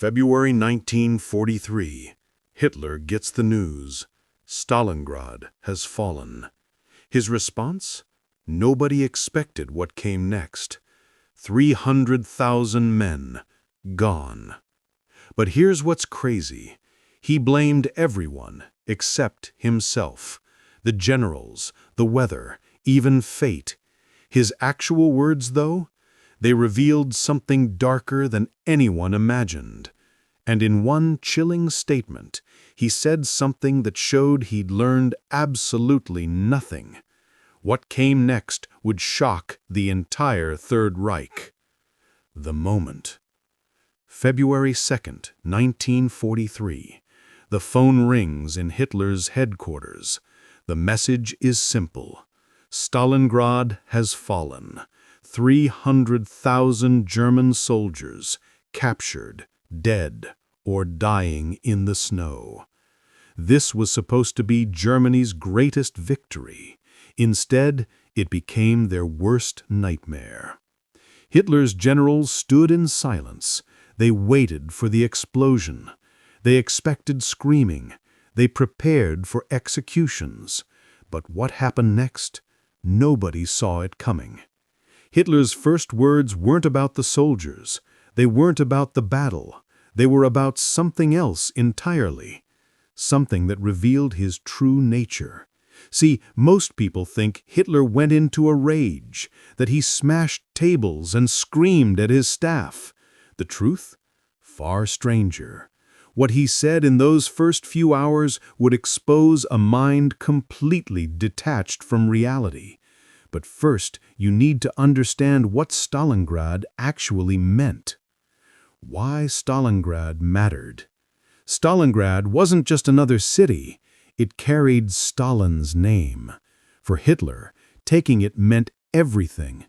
February 1943. Hitler gets the news. Stalingrad has fallen. His response? Nobody expected what came next. 300,000 men gone. But here's what's crazy. He blamed everyone except himself. The generals, the weather, even fate. His actual words, though? They revealed something darker than anyone imagined. And in one chilling statement, he said something that showed he'd learned absolutely nothing. What came next would shock the entire Third Reich. The moment. February 2nd, 1943. The phone rings in Hitler's headquarters. The message is simple. Stalingrad has fallen. 300,000 German soldiers captured, dead, or dying in the snow. This was supposed to be Germany's greatest victory. Instead, it became their worst nightmare. Hitler's generals stood in silence. They waited for the explosion. They expected screaming. They prepared for executions. But what happened next? Nobody saw it coming. Hitler's first words weren't about the soldiers. They weren't about the battle. They were about something else entirely. Something that revealed his true nature. See, most people think Hitler went into a rage, that he smashed tables and screamed at his staff. The truth? Far stranger. What he said in those first few hours would expose a mind completely detached from reality. But first, you need to understand what Stalingrad actually meant. Why Stalingrad mattered. Stalingrad wasn't just another city. It carried Stalin's name. For Hitler, taking it meant everything.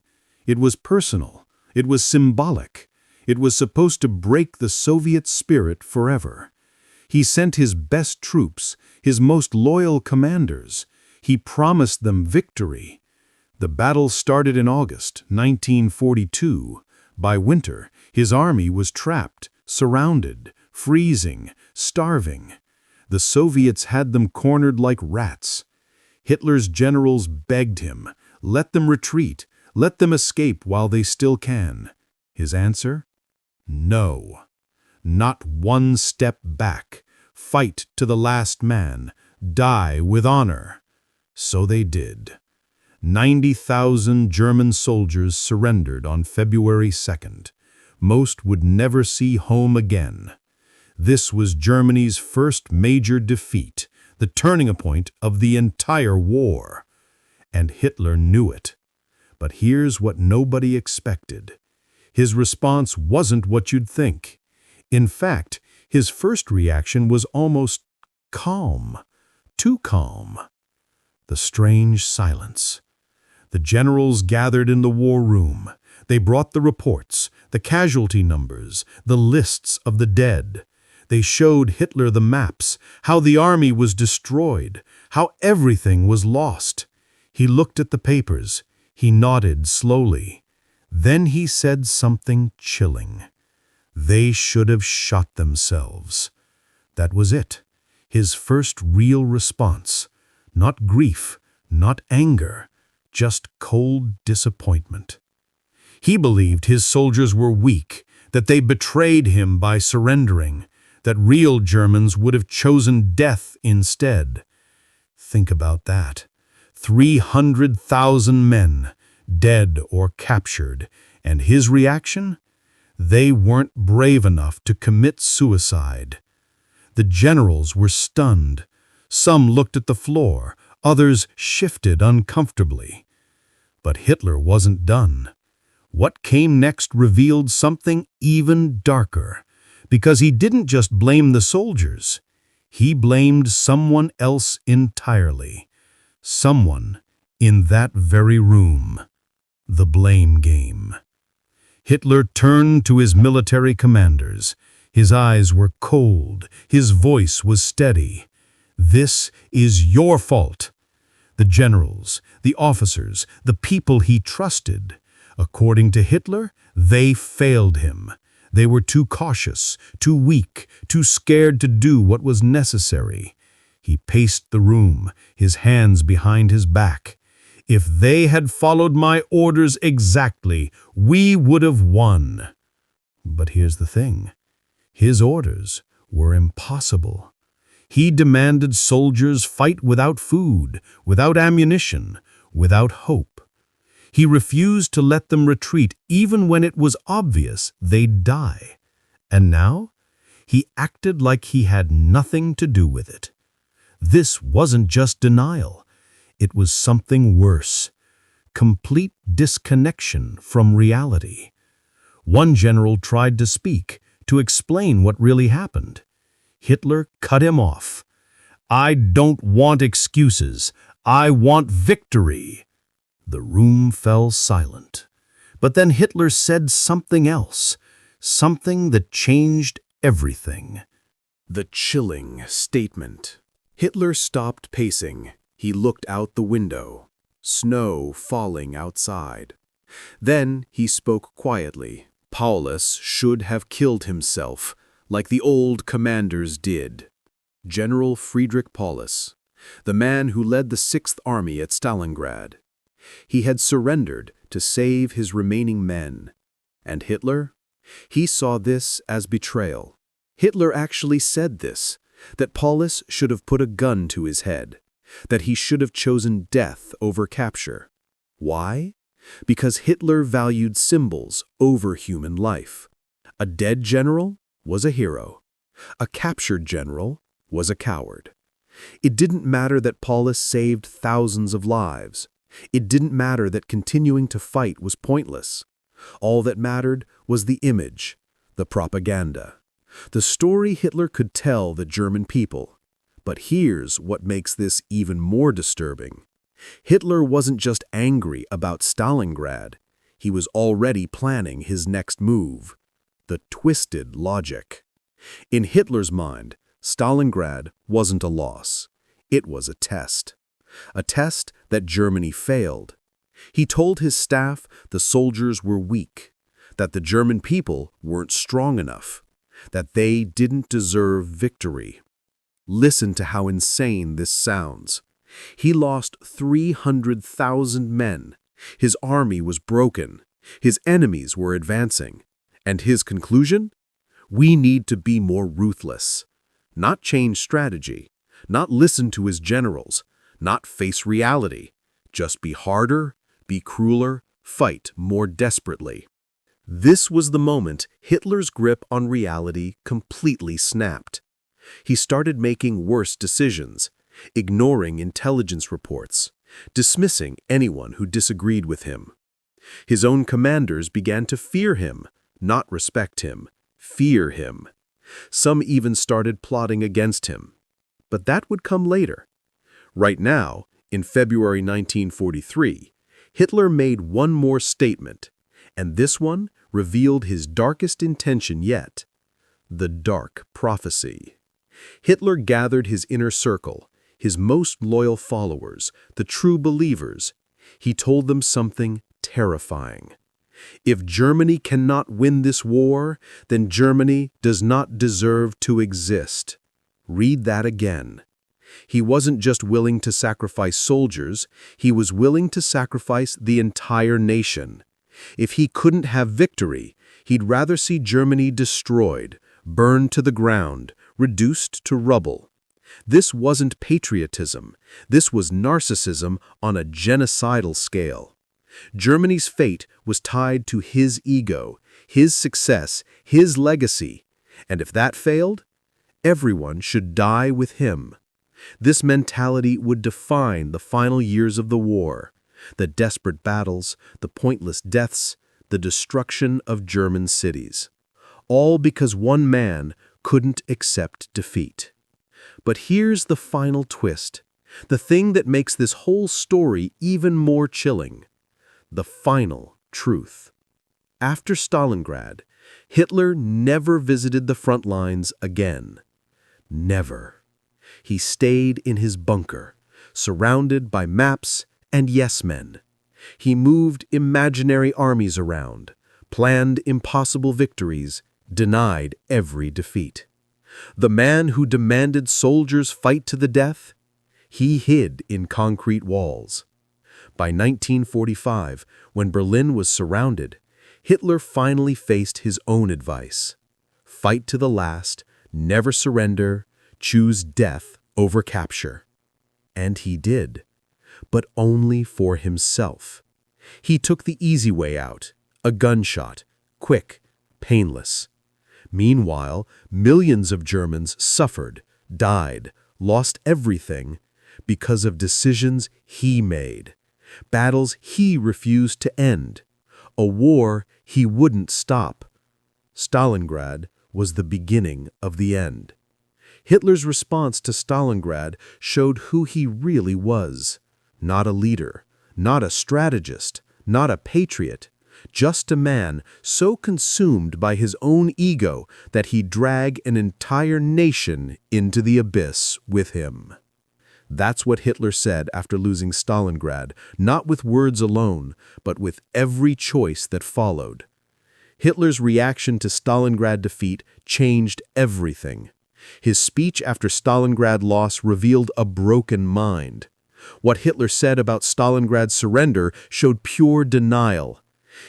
It was personal. It was symbolic. It was supposed to break the Soviet spirit forever. He sent his best troops, his most loyal commanders. He promised them victory. The battle started in August 1942. By winter, his army was trapped, surrounded, freezing, starving. The Soviets had them cornered like rats. Hitler's generals begged him, let them retreat, let them escape while they still can. His answer? No. Not one step back. Fight to the last man. Die with honor. So they did. 90,000 German soldiers surrendered on February 2nd. Most would never see home again. This was Germany's first major defeat, the turning point of the entire war. And Hitler knew it. But here's what nobody expected. His response wasn't what you'd think. In fact, his first reaction was almost calm. Too calm. The strange silence. The generals gathered in the war room. They brought the reports, the casualty numbers, the lists of the dead. They showed Hitler the maps, how the army was destroyed, how everything was lost. He looked at the papers. He nodded slowly. Then he said something chilling. They should have shot themselves. That was it. His first real response. Not grief, not anger, just cold disappointment. He believed his soldiers were weak, that they betrayed him by surrendering, that real Germans would have chosen death instead. Think about that. 300,000 men, dead or captured, and his reaction? They weren't brave enough to commit suicide. The generals were stunned. Some looked at the floor, others shifted uncomfortably. But Hitler wasn't done. What came next revealed something even darker, because he didn't just blame the soldiers. He blamed someone else entirely. Someone in that very room. The blame game. Hitler turned to his military commanders. His eyes were cold. His voice was steady. This is your fault. The generals, the officers, the people he trusted. According to Hitler, they failed him. They were too cautious, too weak, too scared to do what was necessary. He paced the room, his hands behind his back. If they had followed my orders exactly, we would have won. But here's the thing. His orders were impossible. He demanded soldiers fight without food, without ammunition, without hope. He refused to let them retreat even when it was obvious they'd die. And now, he acted like he had nothing to do with it. This wasn't just denial. It was something worse. Complete disconnection from reality. One general tried to speak, to explain what really happened. Hitler cut him off. "I don't want excuses. I want victory." The room fell silent. But then Hitler said something else, something that changed everything. The chilling statement. Hitler stopped pacing. He looked out the window. Snow falling outside. Then he spoke quietly. Paulus should have killed himself, like the old commanders did. General Friedrich Paulus, the man who led the 6th Army at Stalingrad. He had surrendered to save his remaining men. And Hitler? He saw this as betrayal. Hitler actually said this, that Paulus should have put a gun to his head, that he should have chosen death over capture. Why? Because Hitler valued symbols over human life. A dead general was a hero. A captured general was a coward. It didn't matter that Paulus saved thousands of lives. It didn't matter that continuing to fight was pointless. All that mattered was the image, the propaganda, the story Hitler could tell the German people. But here's what makes this even more disturbing. Hitler wasn't just angry about Stalingrad. He was already planning his next move. The twisted logic. In Hitler's mind, Stalingrad wasn't a loss. It was a test. A test that Germany failed. He told his staff the soldiers were weak, that the German people weren't strong enough, that they didn't deserve victory. Listen to how insane this sounds. He lost 300,000 men. His army was broken. His enemies were advancing. And his conclusion? We need to be more ruthless. Not change strategy. Not listen to his generals. Not face reality. Just be harder, be crueler, fight more desperately. This was the moment Hitler's grip on reality completely snapped. He started making worse decisions, ignoring intelligence reports, dismissing anyone who disagreed with him. His own commanders began to fear him, not respect him, fear him. Some even started plotting against him. But that would come later. Right now, in February 1943, Hitler made one more statement, and this one revealed his darkest intention yet: the dark prophecy. Hitler gathered his inner circle, his most loyal followers, the true believers. He told them something terrifying. If Germany cannot win this war, then Germany does not deserve to exist. Read that again. He wasn't just willing to sacrifice soldiers, he was willing to sacrifice the entire nation. If he couldn't have victory, he'd rather see Germany destroyed, burned to the ground, reduced to rubble. This wasn't patriotism. This was narcissism on a genocidal scale. Germany's fate was tied to his ego, his success, his legacy. And if that failed, everyone should die with him. This mentality would define the final years of the war, the desperate battles, the pointless deaths, the destruction of German cities. All because one man couldn't accept defeat. But here's the final twist, the thing that makes this whole story even more chilling. The final truth. After Stalingrad, Hitler never visited the front lines again. Never. He stayed in his bunker, surrounded by maps and yes-men. He moved imaginary armies around, planned impossible victories, denied every defeat. The man who demanded soldiers fight to the death, he hid in concrete walls. By 1945, when Berlin was surrounded, Hitler finally faced his own advice. Fight to the last, never surrender, choose death over capture. And he did, but only for himself. He took the easy way out, a gunshot, quick, painless. Meanwhile, millions of Germans suffered, died, lost everything because of decisions he made, battles he refused to end, a war he wouldn't stop. Stalingrad was the beginning of the end. Hitler's response to Stalingrad showed who he really was. Not a leader, not a strategist, not a patriot, just a man so consumed by his own ego that he dragged an entire nation into the abyss with him. That's what Hitler said after losing Stalingrad, not with words alone, but with every choice that followed. Hitler's reaction to Stalingrad defeat changed everything. His speech after Stalingrad loss revealed a broken mind. What Hitler said about Stalingrad's surrender showed pure denial.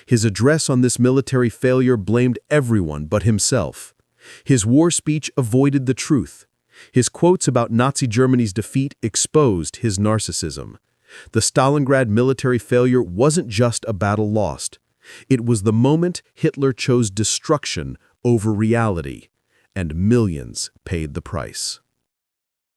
His address on this military failure blamed everyone but himself. His war speech avoided the truth. His quotes about Nazi Germany's defeat exposed his narcissism. The Stalingrad military failure wasn't just a battle lost. It was the moment Hitler chose destruction over reality, and millions paid the price.